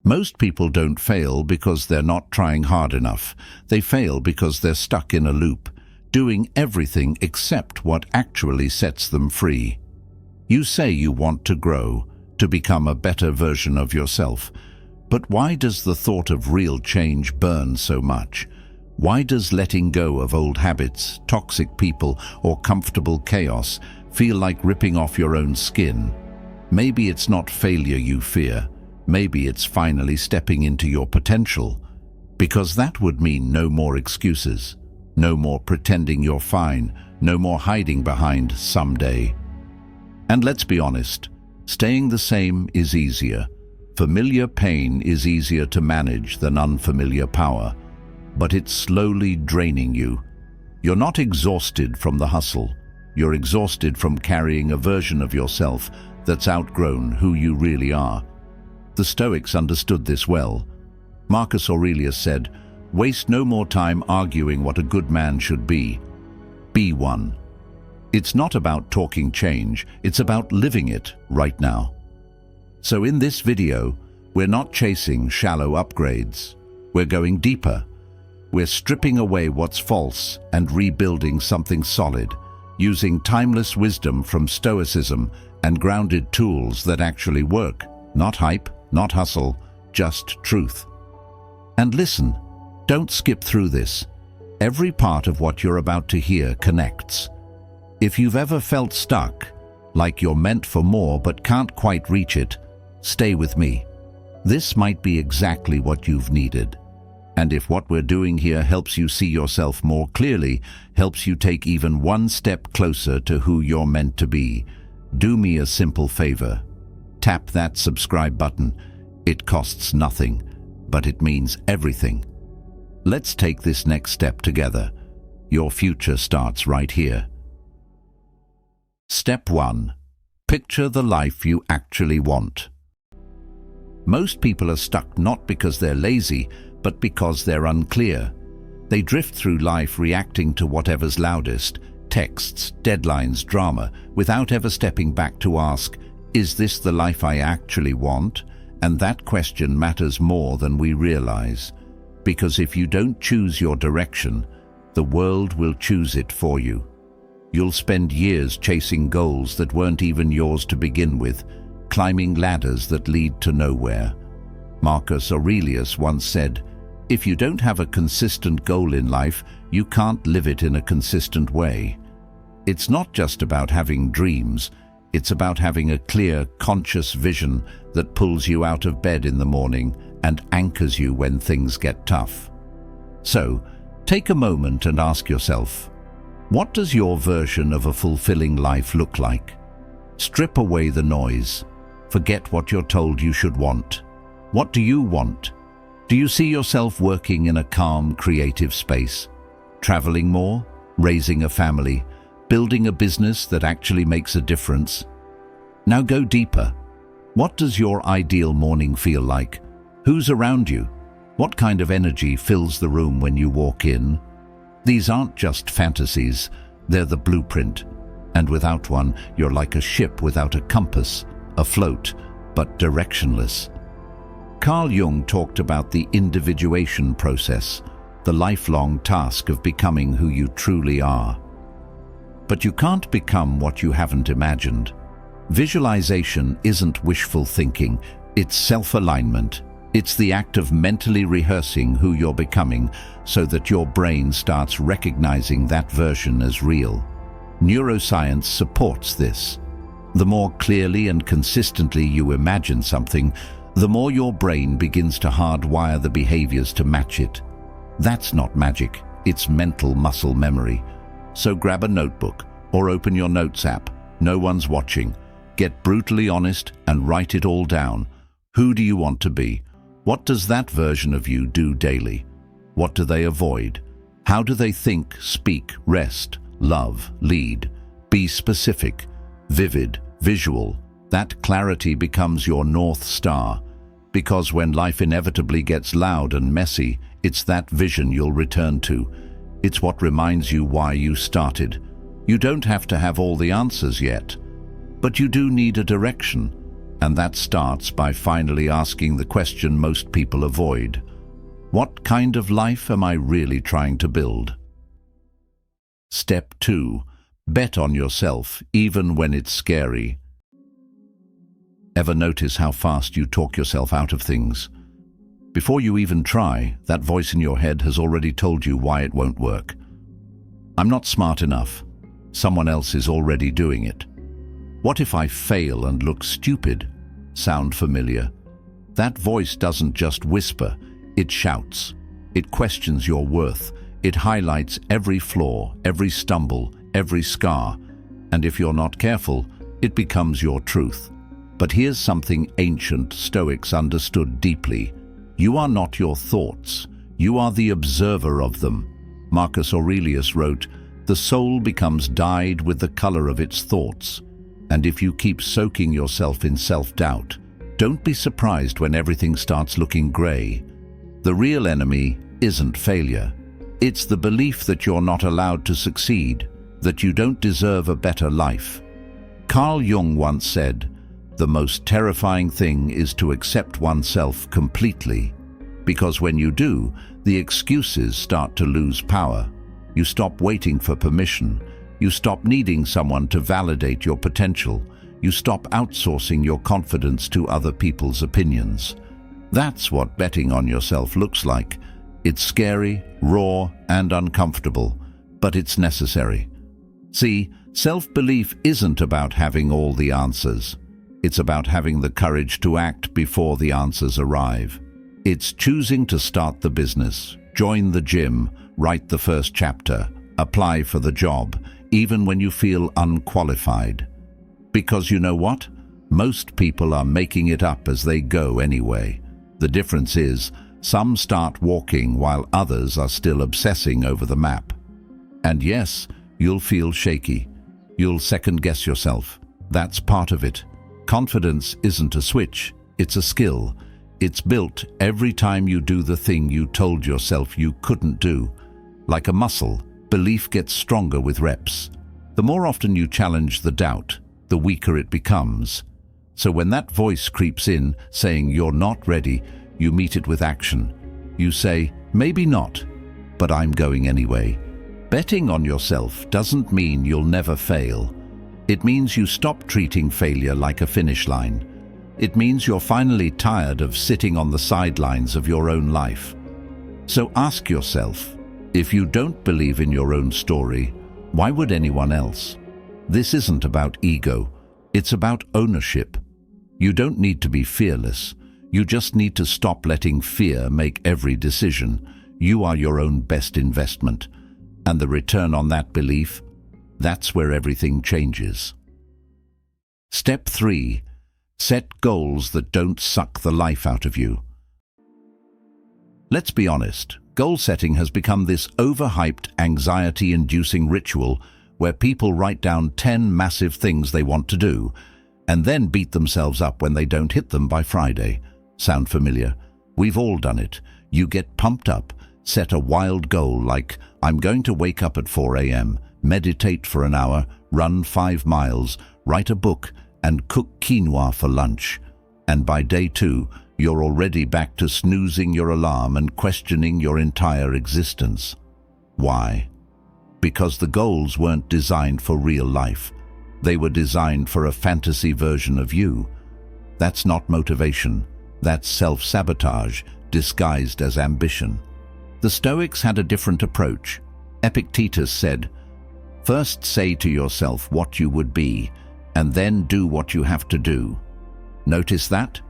Most people don't fail because they're not trying hard enough. They fail because they're stuck in a loop, doing everything except what actually sets them free. You say you want to grow, to become a better version of yourself. But why does the thought of real change burn so much? Why does letting go of old habits, toxic people, or comfortable chaos feel like ripping off your own skin? Maybe it's not failure you fear. Maybe it's finally stepping into your potential. Because that would mean no more excuses, no more pretending you're fine, no more hiding behind someday. And let's be honest, staying the same is easier. Familiar pain is easier to manage than unfamiliar power. But it's slowly draining you. You're not exhausted from the hustle. You're exhausted from carrying a version of yourself that's outgrown who you really are. The Stoics understood this well. Marcus Aurelius said, "Waste no more time arguing what a good man should be. Be one." It's not about talking change, it's about living it right now. So in this video, we're not chasing shallow upgrades. We're going deeper. We're stripping away what's false and rebuilding something solid, using timeless wisdom from Stoicism and grounded tools that actually work. Not hype, not hustle, just truth. And listen, don't skip through this. Every part of what you're about to hear connects. If you've ever felt stuck, like you're meant for more but can't quite reach it, stay with me. This might be exactly what you've needed. And if what we're doing here helps you see yourself more clearly, helps you take even one step closer to who you're meant to be, do me a simple favor. Tap that subscribe button. It costs nothing, but it means everything. Let's take this next step together. Your future starts right here. Step 1. Picture the life you actually want. Most people are stuck not because they're lazy, but because they're unclear. They drift through life reacting to whatever's loudest, texts, deadlines, drama, without ever stepping back to ask, is this the life I actually want? And that question matters more than we realize. Because if you don't choose your direction, the world will choose it for you. You'll spend years chasing goals that weren't even yours to begin with, climbing ladders that lead to nowhere. Marcus Aurelius once said, "If you don't have a consistent goal in life, you can't live it in a consistent way." It's not just about having dreams, it's about having a clear, conscious vision that pulls you out of bed in the morning and anchors you when things get tough. So, take a moment and ask yourself, what does your version of a fulfilling life look like? Strip away the noise. Forget what you're told you should want. What do you want? Do you see yourself working in a calm, creative space? Traveling more? Raising a family? Building a business that actually makes a difference? Now go deeper. What does your ideal morning feel like? Who's around you? What kind of energy fills the room when you walk in? These aren't just fantasies, they're the blueprint. And without one, you're like a ship without a compass, afloat, but directionless. Carl Jung talked about the individuation process, the lifelong task of becoming who you truly are. But you can't become what you haven't imagined. Visualization isn't wishful thinking, it's self-alignment. It's the act of mentally rehearsing who you're becoming so that your brain starts recognizing that version as real. Neuroscience supports this. The more clearly and consistently you imagine something, the more your brain begins to hardwire the behaviors to match it. That's not magic, it's mental muscle memory. So grab a notebook or open your notes app. No one's watching. Get brutally honest and write it all down. Who do you want to be? What does that version of you do daily? What do they avoid? How do they think, speak, rest, love, lead? Be specific, vivid, visual. That clarity becomes your North Star. Because when life inevitably gets loud and messy, it's that vision you'll return to. It's what reminds you why you started. You don't have to have all the answers yet, but you do need a direction. And that starts by finally asking the question most people avoid. What kind of life am I really trying to build? Step 2. Bet on yourself, even when it's scary. Ever notice how fast you talk yourself out of things? Before you even try, that voice in your head has already told you why it won't work. I'm not smart enough. Someone else is already doing it. What if I fail and look stupid? Sound familiar? That voice doesn't just whisper, it shouts. It questions your worth. It highlights every flaw, every stumble, every scar. And if you're not careful, it becomes your truth. But here's something ancient Stoics understood deeply. You are not your thoughts. You are the observer of them. Marcus Aurelius wrote, "The soul becomes dyed with the color of its thoughts." And if you keep soaking yourself in self-doubt, don't be surprised when everything starts looking gray. The real enemy isn't failure. It's the belief that you're not allowed to succeed, that you don't deserve a better life. Carl Jung once said, "The most terrifying thing is to accept oneself completely, because when you do, the excuses start to lose power. You stop waiting for permission. You stop needing someone to validate your potential. You stop outsourcing your confidence to other people's opinions." That's what betting on yourself looks like. It's scary, raw, and uncomfortable, but it's necessary. See, self-belief isn't about having all the answers. It's about having the courage to act before the answers arrive. It's choosing to start the business, join the gym, write the first chapter, apply for the job, even when you feel unqualified. Because you know what? Most people are making it up as they go anyway. The difference is, some start walking while others are still obsessing over the map. And yes, you'll feel shaky. You'll second-guess yourself. That's part of it. Confidence isn't a switch, it's a skill. It's built every time you do the thing you told yourself you couldn't do. Like a muscle, belief gets stronger with reps. The more often you challenge the doubt, the weaker it becomes. So when that voice creeps in, saying you're not ready, you meet it with action. You say, maybe not, but I'm going anyway. Betting on yourself doesn't mean you'll never fail. It means you stop treating failure like a finish line. It means you're finally tired of sitting on the sidelines of your own life. So ask yourself, if you don't believe in your own story, why would anyone else? This isn't about ego, it's about ownership. You don't need to be fearless. You just need to stop letting fear make every decision. You are your own best investment. And the return on that belief, that's where everything changes. Step 3. Set goals that don't suck the life out of you. Let's be honest, goal setting has become this overhyped, anxiety-inducing ritual where people write down 10 massive things they want to do and then beat themselves up when they don't hit them by Friday. Sound familiar? We've all done it. You get pumped up, set a wild goal like, I'm going to wake up at 4 a.m., meditate for an hour, run 5 miles, write a book, and cook quinoa for lunch. And by day 2, you're already back to snoozing your alarm and questioning your entire existence. Why? Because the goals weren't designed for real life. They were designed for a fantasy version of you. That's not motivation. That's self-sabotage disguised as ambition. The Stoics had a different approach. Epictetus said, "First say to yourself what you would be, and then do what you have to do." Notice that?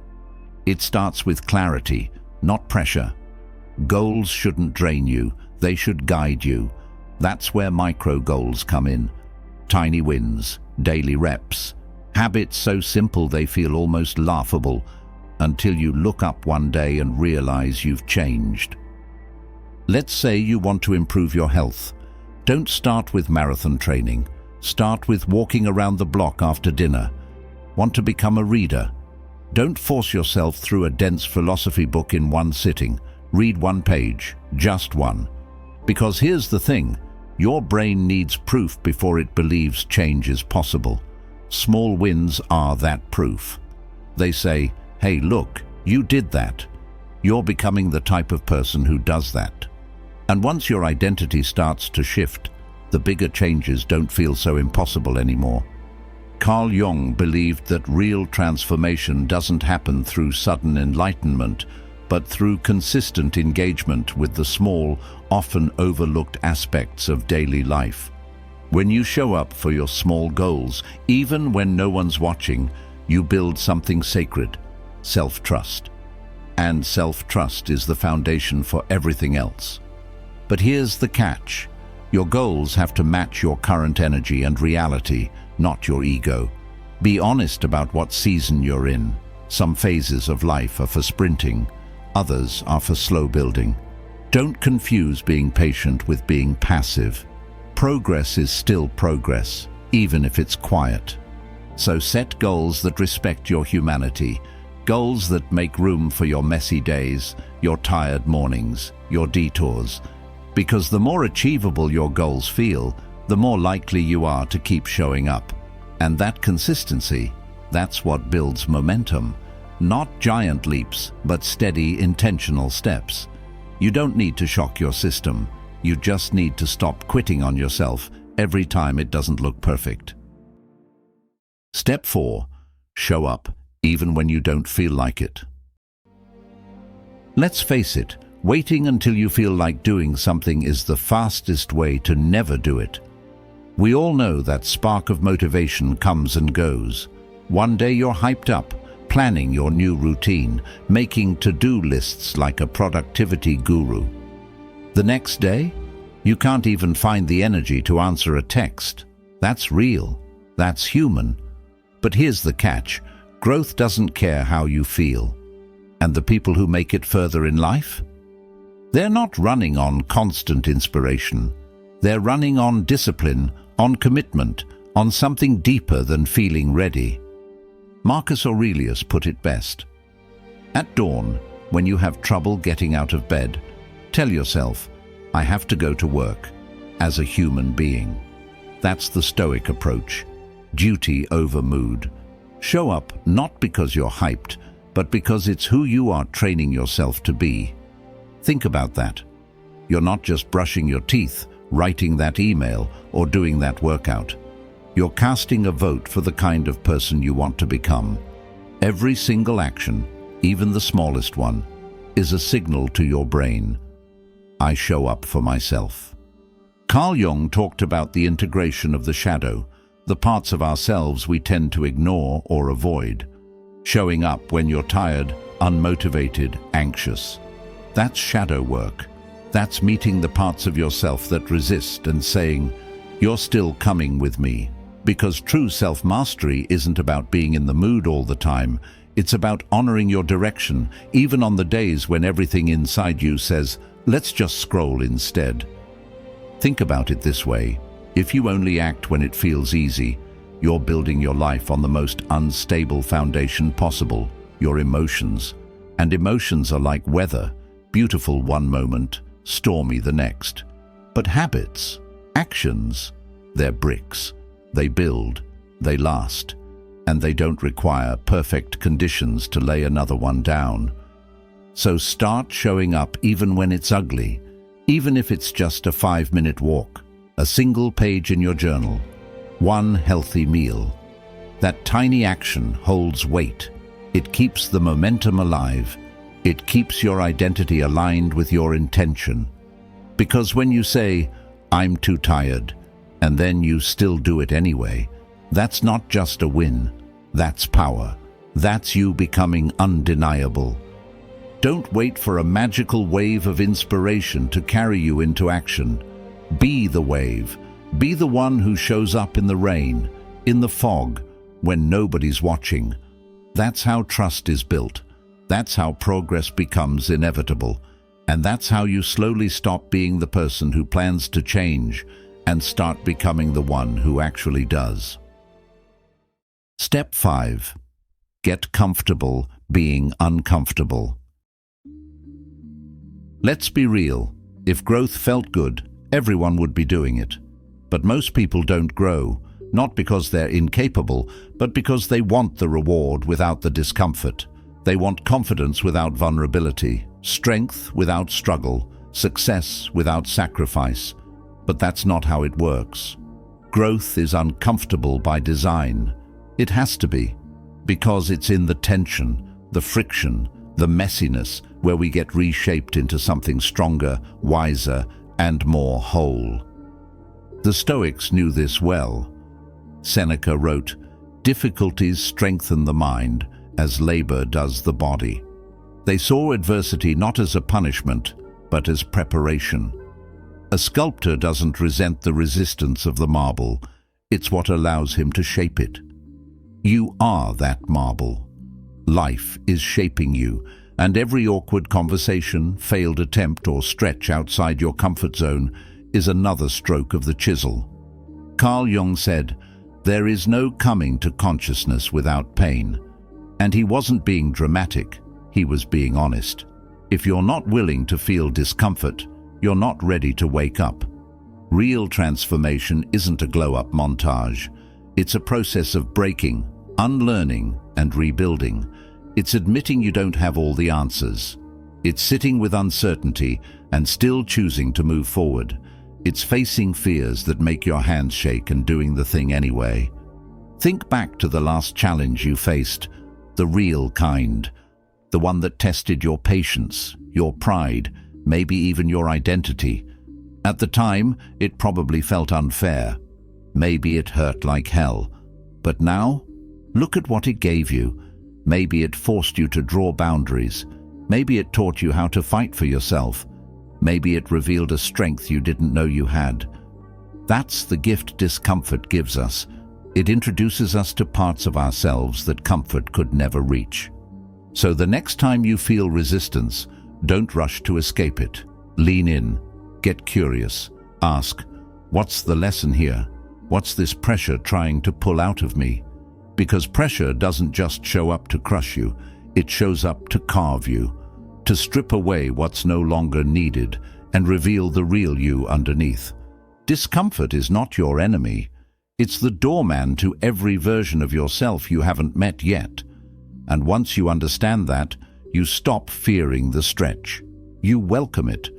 It starts with clarity, not pressure. Goals shouldn't drain you, they should guide you. That's where micro goals come in. Tiny wins, daily reps, habits so simple they feel almost laughable, until you look up one day and realize you've changed. Let's say you want to improve your health. Don't start with marathon training. Start with walking around the block after dinner. Want to become a reader? Don't force yourself through a dense philosophy book in one sitting. Read 1 page, just one. Because here's the thing, your brain needs proof before it believes change is possible. Small wins are that proof. They say, "Hey, look, you did that." You're becoming the type of person who does that. And once your identity starts to shift, the bigger changes don't feel so impossible anymore. Carl Jung believed that real transformation doesn't happen through sudden enlightenment, but through consistent engagement with the small, often overlooked aspects of daily life. When you show up for your small goals, even when no one's watching, you build something sacred: self-trust. And self-trust is the foundation for everything else. But here's the catch. Your goals have to match your current energy and reality, not your ego. Be honest about what season you're in. Some phases of life are for sprinting, others are for slow building. Don't confuse being patient with being passive. Progress is still progress, even if it's quiet. So set goals that respect your humanity, goals that make room for your messy days, your tired mornings, your detours. Because the more achievable your goals feel, the more likely you are to keep showing up. And that consistency, that's what builds momentum. Not giant leaps, but steady, intentional steps. You don't need to shock your system. You just need to stop quitting on yourself every time it doesn't look perfect. Step 4. Show up, even when you don't feel like it. Let's face it, waiting until you feel like doing something is the fastest way to never do it. We all know that spark of motivation comes and goes. One day you're hyped up, planning your new routine, making to-do lists like a productivity guru. The next day, you can't even find the energy to answer a text. That's real. That's human. But here's the catch. Growth doesn't care how you feel. And the people who make it further in life? They're not running on constant inspiration. They're running on discipline, on commitment, on something deeper than feeling ready. Marcus Aurelius put it best. At dawn, when you have trouble getting out of bed, tell yourself, "I have to go to work," as a human being. That's the Stoic approach. Duty over mood. Show up not because you're hyped, but because it's who you are training yourself to be. Think about that. You're not just brushing your teeth, writing that email, or doing that workout. You're casting a vote for the kind of person you want to become. Every single action, even the smallest one, is a signal to your brain. I show up for myself. Carl Jung talked about the integration of the shadow, the parts of ourselves we tend to ignore or avoid. Showing up when you're tired, unmotivated, anxious. That's shadow work. That's meeting the parts of yourself that resist and saying, "You're still coming with me." Because true self-mastery isn't about being in the mood all the time. It's about honoring your direction, even on the days when everything inside you says, "Let's just scroll instead." Think about it this way. If you only act when it feels easy, you're building your life on the most unstable foundation possible, your emotions. And emotions are like weather, beautiful one moment, stormy the next. But habits, actions, they're bricks. They build, they last, and they don't require perfect conditions to lay another one down. So start showing up even when it's ugly, even if it's just a 5-minute walk, a single page in your journal, one healthy meal. That tiny action holds weight. It keeps the momentum alive. It keeps your identity aligned with your intention. Because when you say, "I'm too tired," and then you still do it anyway, that's not just a win. That's power. That's you becoming undeniable. Don't wait for a magical wave of inspiration to carry you into action. Be the wave. Be the one who shows up in the rain, in the fog, when nobody's watching. That's how trust is built. That's how progress becomes inevitable. And that's how you slowly stop being the person who plans to change and start becoming the one who actually does. Step 5. Get comfortable being uncomfortable. Let's be real. If growth felt good, everyone would be doing it. But most people don't grow. not because they're incapable, but because they want the reward without the discomfort. They want confidence without vulnerability, strength without struggle, success without sacrifice. But that's not how it works. Growth is uncomfortable by design. It has to be, because it's in the tension, the friction, the messiness, where we get reshaped into something stronger, wiser, and more whole. The Stoics knew this well. Seneca wrote, "Difficulties strengthen the mind as labor does the body." They saw adversity not as a punishment, but as preparation. A sculptor doesn't resent the resistance of the marble. It's what allows him to shape it. You are that marble. Life is shaping you, and every awkward conversation, failed attempt, or stretch outside your comfort zone is another stroke of the chisel. Carl Jung said, "There is no coming to consciousness without pain." And he wasn't being dramatic, he was being honest. If you're not willing to feel discomfort, you're not ready to wake up. Real transformation isn't a glow-up montage. It's a process of breaking, unlearning, and rebuilding. It's admitting you don't have all the answers. It's sitting with uncertainty and still choosing to move forward. It's facing fears that make your hands shake and doing the thing anyway. Think back to the last challenge you faced, the real kind, the one that tested your patience, your pride, maybe even your identity. At the time, it probably felt unfair. Maybe it hurt like hell. But now, look at what it gave you. Maybe it forced you to draw boundaries. Maybe it taught you how to fight for yourself. Maybe it revealed a strength you didn't know you had. That's the gift discomfort gives us. It introduces us to parts of ourselves that comfort could never reach. So the next time you feel resistance, don't rush to escape it. Lean in, get curious, ask, what's the lesson here? What's this pressure trying to pull out of me? Because pressure doesn't just show up to crush you, it shows up to carve you, to strip away what's no longer needed and reveal the real you underneath. Discomfort is not your enemy. It's the doorman to every version of yourself you haven't met yet. And once you understand that, you stop fearing the stretch. You welcome it,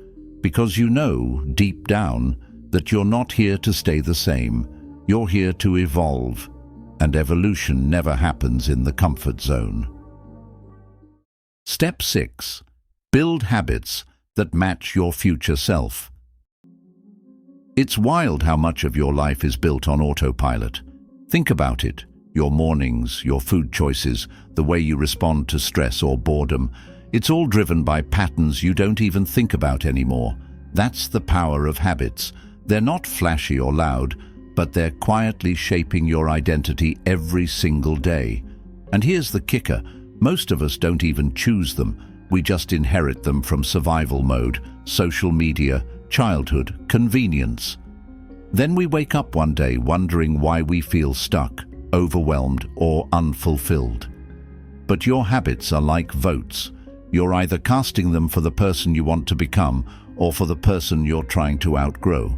because you know, deep down, that you're not here to stay the same. You're here to evolve, and evolution never happens in the comfort zone. Step 6. Build habits that match your future self. It's wild how much of your life is built on autopilot. Think about it. Your mornings, your food choices, the way you respond to stress or boredom. It's all driven by patterns you don't even think about anymore. That's the power of habits. They're not flashy or loud, but they're quietly shaping your identity every single day. And here's the kicker. Most of us don't even choose them. We just inherit them from survival mode, social media, childhood, convenience. Then we wake up one day wondering why we feel stuck, overwhelmed, or unfulfilled. But your habits are like votes. You're either casting them for the person you want to become or for the person you're trying to outgrow.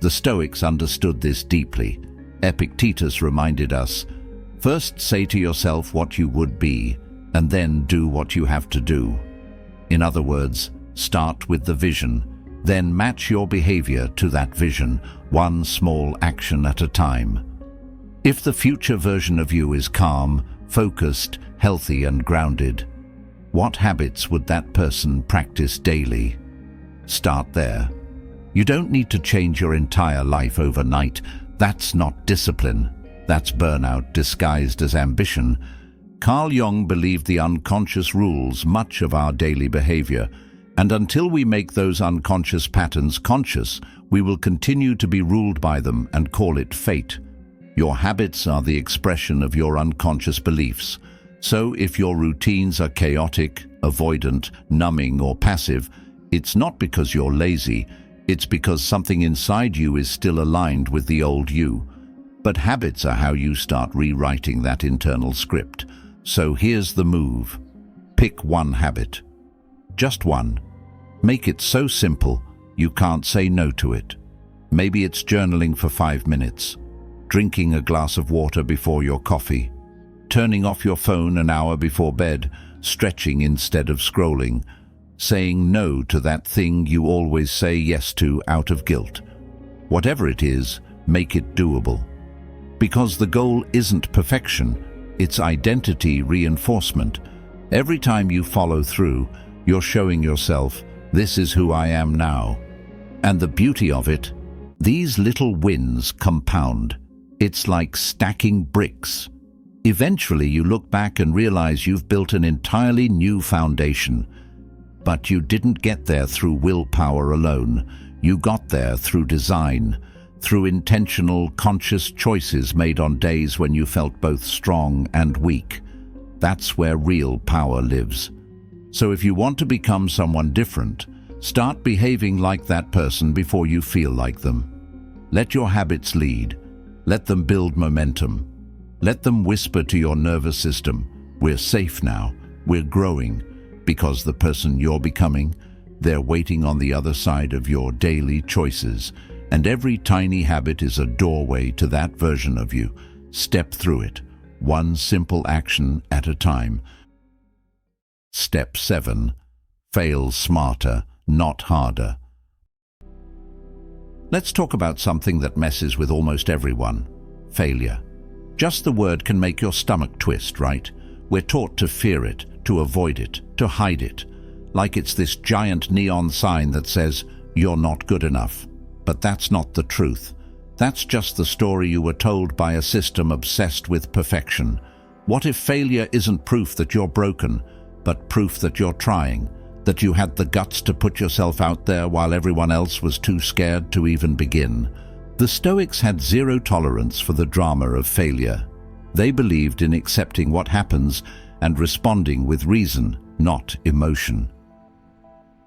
The Stoics understood this deeply. Epictetus reminded us, "First say to yourself what you would be, and then do what you have to do." In other words, start with the vision, then match your behavior to that vision, one small action at a time. If the future version of you is calm, focused, healthy, and grounded, what habits would that person practice daily? Start there. You don't need to change your entire life overnight. That's not discipline. That's burnout disguised as ambition. Carl Jung believed the unconscious rules much of our daily behavior, and until we make those unconscious patterns conscious, we will continue to be ruled by them and call it fate. Your habits are the expression of your unconscious beliefs. So if your routines are chaotic, avoidant, numbing, or passive, it's not because you're lazy, it's because something inside you is still aligned with the old you. But habits are how you start rewriting that internal script. So here's the move. Pick one habit. Just one. Make it so simple you can't say no to it. Maybe it's journaling for 5 minutes. drinking a glass of water before your coffee, turning off your phone an hour before bed, stretching instead of scrolling, saying no to that thing you always say yes to out of guilt. Whatever it is, make it doable. Because the goal isn't perfection, it's identity reinforcement. Every time you follow through, you're showing yourself, this is who I am now. And the beauty of it, these little wins compound. It's like stacking bricks. Eventually you look back and realize you've built an entirely new foundation. But you didn't get there through willpower alone. You got there through design, through intentional, conscious choices made on days when you felt both strong and weak. That's where real power lives. So if you want to become someone different, start behaving like that person before you feel like them. Let your habits lead. Let them build momentum. Let them whisper to your nervous system, we're safe now, we're growing, because the person you're becoming, they're waiting on the other side of your daily choices, and every tiny habit is a doorway to that version of you. Step through it, one simple action at a time. Step 7. Fail smarter, not harder. Let's talk about something that messes with almost everyone: failure. Just the word can make your stomach twist, right? We're taught to fear it, to avoid it, to hide it, like it's this giant neon sign that says, you're not good enough. But that's not the truth. That's just the story you were told by a system obsessed with perfection. What if failure isn't proof that you're broken, but proof that you're trying, that you had the guts to put yourself out there while everyone else was too scared to even begin? The Stoics had zero tolerance for the drama of failure. They believed in accepting what happens and responding with reason, not emotion.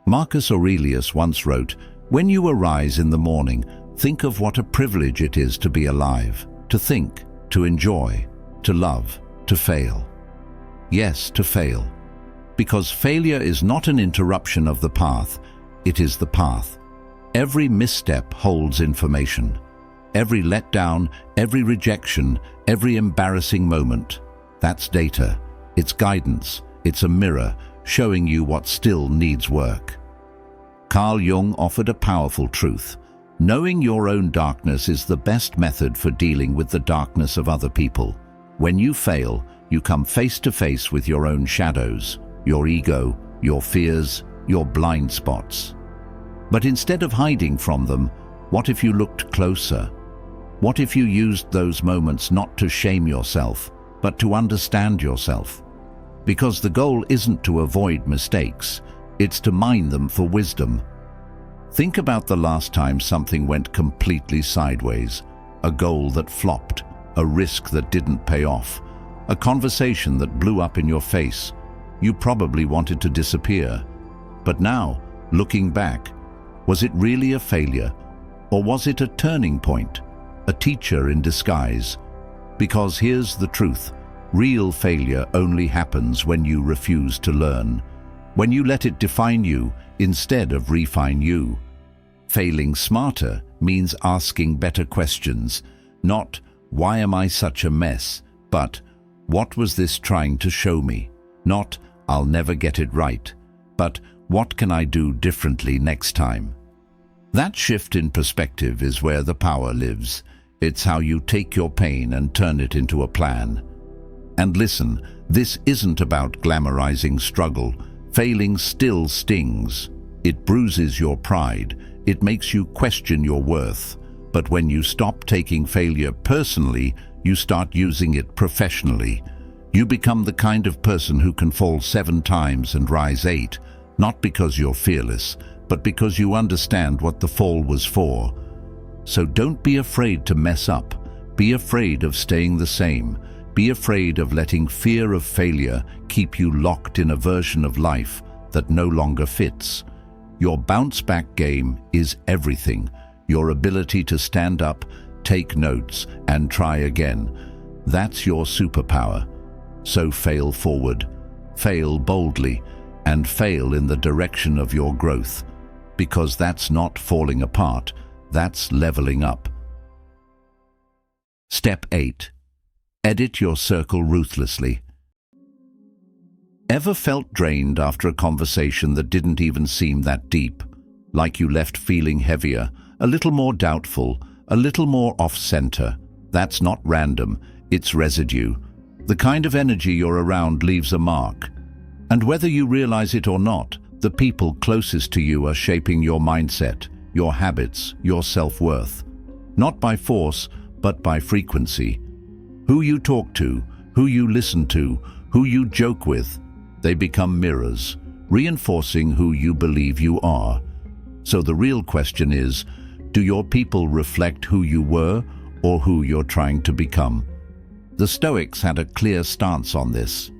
Marcus Aurelius once wrote, "When you arise in the morning, think of what a privilege it is to be alive, to think, to enjoy, to love, to fail." Yes, to fail. Because failure is not an interruption of the path, it is the path. Every misstep holds information. Every letdown, every rejection, every embarrassing moment. That's data. It's guidance. It's a mirror showing you what still needs work. Carl Jung offered a powerful truth. Knowing your own darkness is the best method for dealing with the darkness of other people. When you fail, you come face to face with your own shadows, your ego, your fears, your blind spots. But instead of hiding from them, what if you looked closer? What if you used those moments not to shame yourself, but to understand yourself? Because the goal isn't to avoid mistakes, it's to mine them for wisdom. Think about the last time something went completely sideways, a goal that flopped, a risk that didn't pay off, a conversation that blew up in your face. You probably wanted to disappear. But now, looking back, was it really a failure? Or was it a turning point, a teacher in disguise? Because here's the truth: real failure only happens when you refuse to learn, when you let it define you instead of refine you. Failing smarter means asking better questions, not "why am I such a mess?" but "what was this trying to show me?" Not "I'll never get it right," but "what can I do differently next time?" That shift in perspective is where the power lives. It's how you take your pain and turn it into a plan. And listen, this isn't about glamorizing struggle. Failing still stings. It bruises your pride. It makes you question your worth. But when you stop taking failure personally, you start using it professionally. You become the kind of person who can fall 7 times and rise 8, not because you're fearless, but because you understand what the fall was for. So don't be afraid to mess up. Be afraid of staying the same. Be afraid of letting fear of failure keep you locked in a version of life that no longer fits. Your bounce-back game is everything. Your ability to stand up, take notes, and try again. That's your superpower. So fail forward, fail boldly, and fail in the direction of your growth. Because that's not falling apart, that's leveling up. Step 8. Edit your circle ruthlessly. Ever felt drained after a conversation that didn't even seem that deep? Like you left feeling heavier, a little more doubtful, a little more off-center? That's not random, it's residue. The kind of energy you're around leaves a mark. And whether you realize it or not, the people closest to you are shaping your mindset, your habits, your self-worth. Not by force, but by frequency. Who you talk to, who you listen to, who you joke with, they become mirrors, reinforcing who you believe you are. So the real question is, do your people reflect who you were or who you're trying to become? The Stoics had a clear stance on this.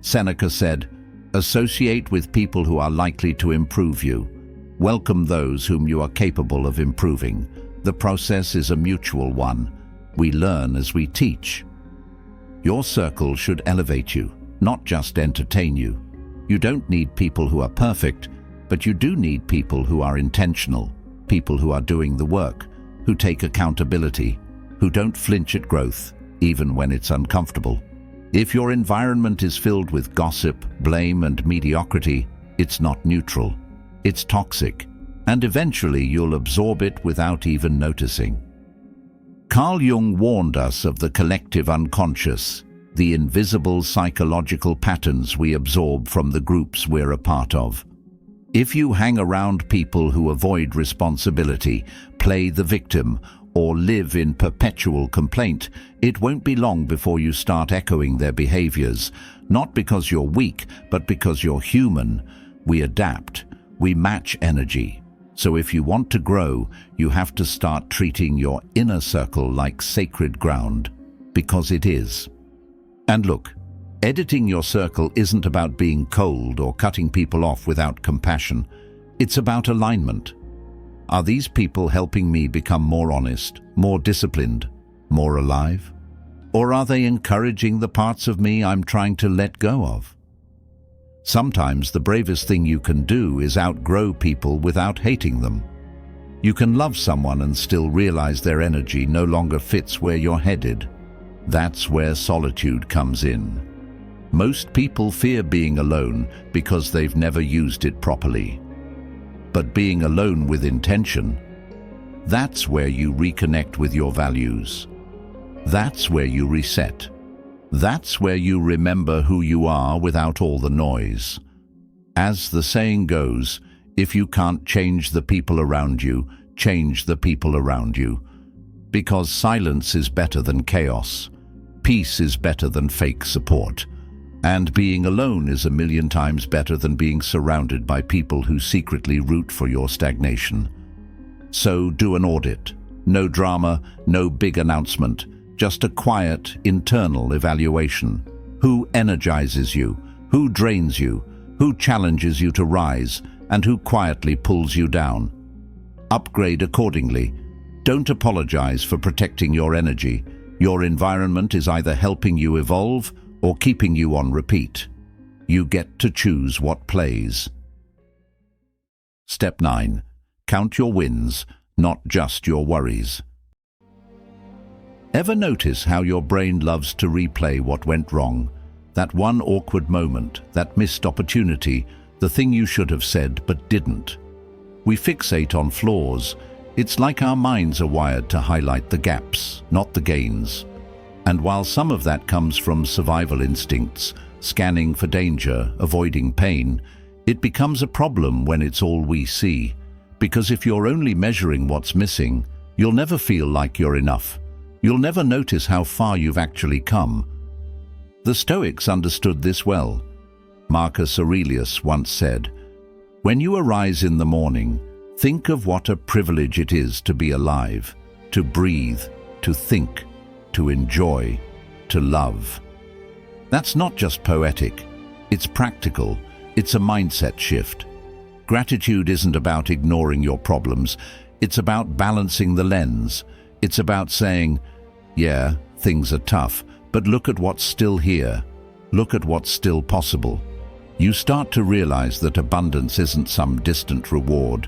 Seneca said, "Associate with people who are likely to improve you. Welcome those whom you are capable of improving. The process is a mutual one. We learn as we teach." Your circle should elevate you, not just entertain you. You don't need people who are perfect, but you do need people who are intentional, people who are doing the work, who take accountability, who don't flinch at growth, even when it's uncomfortable. If your environment is filled with gossip, blame, and mediocrity, it's not neutral. It's toxic, and eventually you'll absorb it without even noticing. Carl Jung warned us of the collective unconscious, the invisible psychological patterns we absorb from the groups we're a part of. If you hang around people who avoid responsibility, play the victim, or live in perpetual complaint, it won't be long before you start echoing their behaviors, not because you're weak, but because you're human. We adapt, we match energy. So if you want to grow, you have to start treating your inner circle like sacred ground, because it is. And look, editing your circle isn't about being cold or cutting people off without compassion. It's about alignment. Are these people helping me become more honest, more disciplined, more alive? Or are they encouraging the parts of me I'm trying to let go of? Sometimes the bravest thing you can do is outgrow people without hating them. You can love someone and still realize their energy no longer fits where you're headed. That's where solitude comes in. Most people fear being alone because they've never used it properly. But being alone with intention, that's where you reconnect with your values. That's where you reset. That's where you remember who you are without all the noise. As the saying goes, if you can't change the people around you, change the people around you. Because silence is better than chaos. Peace is better than fake support. And being alone is 1,000,000 times better than being surrounded by people who secretly root for your stagnation. So do an audit. No drama, no big announcement. Just a quiet, internal evaluation. Who energizes you? Who drains you? Who challenges you to rise? And who quietly pulls you down? Upgrade accordingly. Don't apologize for protecting your energy. Your environment is either helping you evolve or keeping you on repeat. You get to choose what plays. Step 9. Count your wins, not just your worries. Ever notice how your brain loves to replay what went wrong? That one awkward moment, that missed opportunity, the thing you should have said but didn't. We fixate on flaws. It's like our minds are wired to highlight the gaps, not the gains. And while some of that comes from survival instincts, scanning for danger, avoiding pain, it becomes a problem when it's all we see. Because if you're only measuring what's missing, you'll never feel like you're enough. You'll never notice how far you've actually come. The Stoics understood this well. Marcus Aurelius once said, "When you arise in the morning, think of what a privilege it is to be alive, to breathe, to think, to enjoy, to love." That's not just poetic, it's practical, it's a mindset shift. Gratitude isn't about ignoring your problems, it's about balancing the lens. It's about saying, yeah, things are tough, but look at what's still here. Look at what's still possible. You start to realize that abundance isn't some distant reward.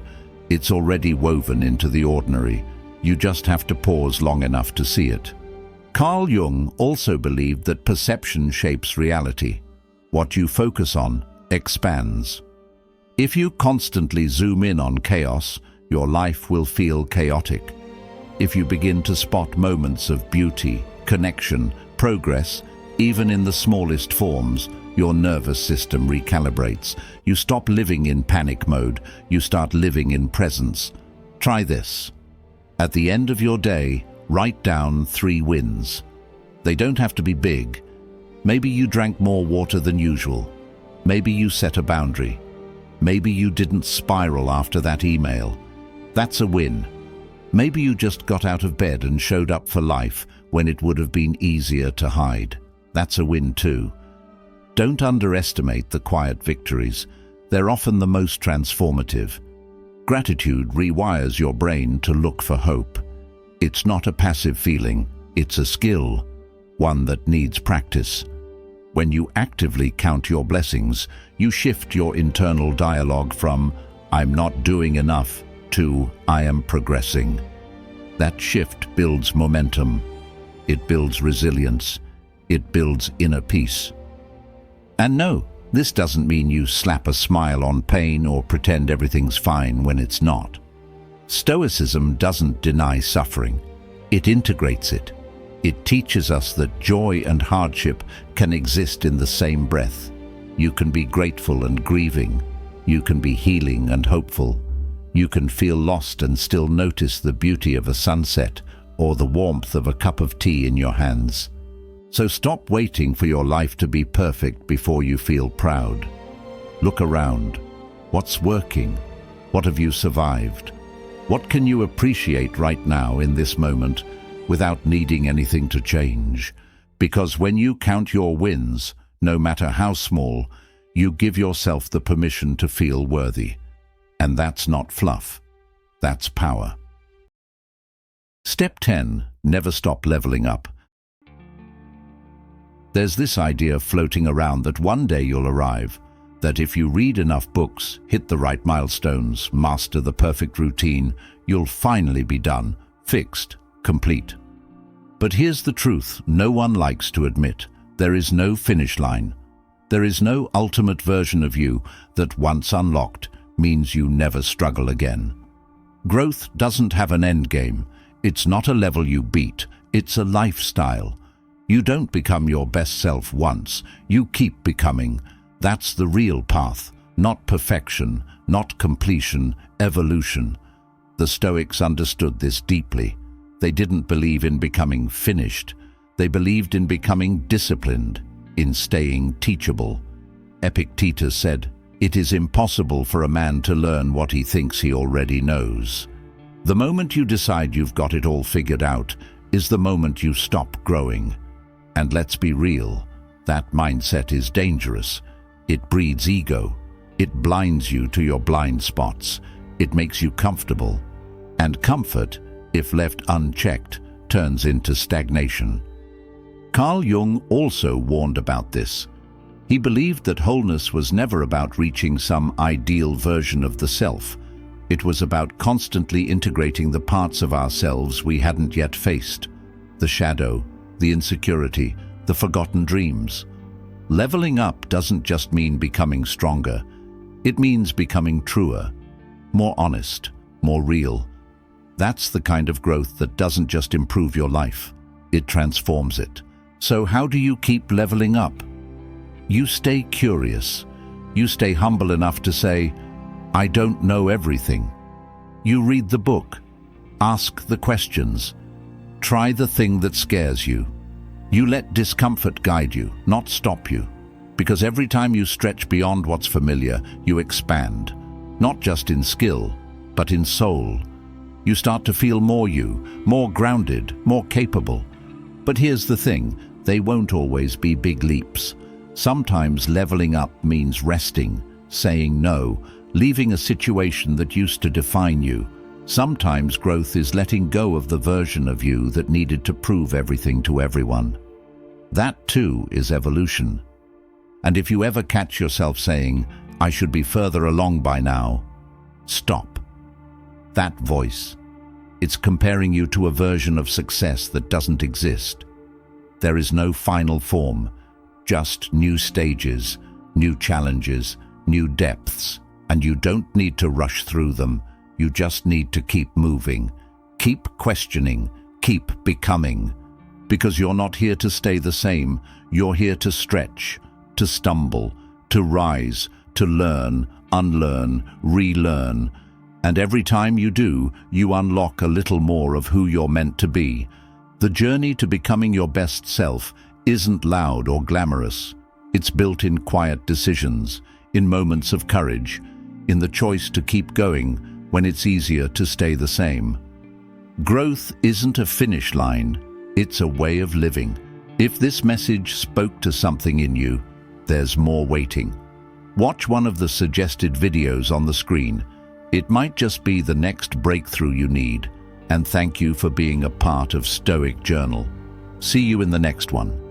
It's already woven into the ordinary. You just have to pause long enough to see it. Carl Jung also believed that perception shapes reality. What you focus on expands. If you constantly zoom in on chaos, your life will feel chaotic. If you begin to spot moments of beauty, connection, progress, even in the smallest forms, your nervous system recalibrates. You stop living in panic mode, you start living in presence. Try this. At the end of your day, write down 3 wins. They don't have to be big. Maybe you drank more water than usual. Maybe you set a boundary. Maybe you didn't spiral after that email. That's a win. Maybe you just got out of bed and showed up for life when it would have been easier to hide. That's a win too. Don't underestimate the quiet victories. They're often the most transformative. Gratitude rewires your brain to look for hope. It's not a passive feeling, it's a skill, one that needs practice. When you actively count your blessings, you shift your internal dialogue from "I'm not doing enough" to "I am progressing." That shift builds momentum. It builds resilience. It builds inner peace. And no, this doesn't mean you slap a smile on pain or pretend everything's fine when it's not. Stoicism doesn't deny suffering. It integrates it. It teaches us that joy and hardship can exist in the same breath. You can be grateful and grieving. You can be healing and hopeful. You can feel lost and still notice the beauty of a sunset or the warmth of a cup of tea in your hands. So stop waiting for your life to be perfect before you feel proud. Look around. What's working? What have you survived? What can you appreciate right now in this moment without needing anything to change? Because when you count your wins, no matter how small, you give yourself the permission to feel worthy. And that's not fluff. That's power. Step 10. Never stop leveling up. There's this idea floating around that one day you'll arrive, that if you read enough books, hit the right milestones, master the perfect routine, you'll finally be done, fixed, complete. But here's the truth no one likes to admit. There is no finish line. There is no ultimate version of you that once unlocked means you never struggle again. Growth doesn't have an end game. It's not a level you beat. It's a lifestyle. You don't become your best self once. You keep becoming. That's the real path, not perfection, not completion, evolution. The Stoics understood this deeply. They didn't believe in becoming finished. They believed in becoming disciplined, in staying teachable. Epictetus said, "It is impossible for a man to learn what he thinks he already knows." The moment you decide you've got it all figured out is the moment you stop growing. And let's be real, that mindset is dangerous. It breeds ego. It blinds you to your blind spots. It makes you comfortable. And comfort, if left unchecked, turns into stagnation. Carl Jung also warned about this. He believed that wholeness was never about reaching some ideal version of the self. It was about constantly integrating the parts of ourselves we hadn't yet faced. The shadow, the insecurity, the forgotten dreams. Leveling up doesn't just mean becoming stronger. It means becoming truer, more honest, more real. That's the kind of growth that doesn't just improve your life, it transforms it. So how do you keep leveling up? You stay curious. You stay humble enough to say, "I don't know everything." You read the book. Ask the questions. Try the thing that scares you. You let discomfort guide you, not stop you. Because every time you stretch beyond what's familiar, you expand. Not just in skill, but in soul. You start to feel more you, more grounded, more capable. But here's the thing, they won't always be big leaps. Sometimes leveling up means resting, saying no, leaving a situation that used to define you. Sometimes growth is letting go of the version of you that needed to prove everything to everyone. That too is evolution. And if you ever catch yourself saying, "I should be further along by now," stop. That voice, it's comparing you to a version of success that doesn't exist. There is no final form, just new stages, new challenges, new depths, and you don't need to rush through them. You just need to keep moving, keep questioning, keep becoming. Because you're not here to stay the same, you're here to stretch, to stumble, to rise, to learn, unlearn, relearn. And every time you do, you unlock a little more of who you're meant to be. The journey to becoming your best self isn't loud or glamorous. It's built in quiet decisions, in moments of courage, in the choice to keep going when it's easier to stay the same. Growth isn't a finish line, it's a way of living. If this message spoke to something in you, there's more waiting. Watch one of the suggested videos on the screen. It might just be the next breakthrough you need. And thank you for being a part of Stoic Journal. See you in the next one.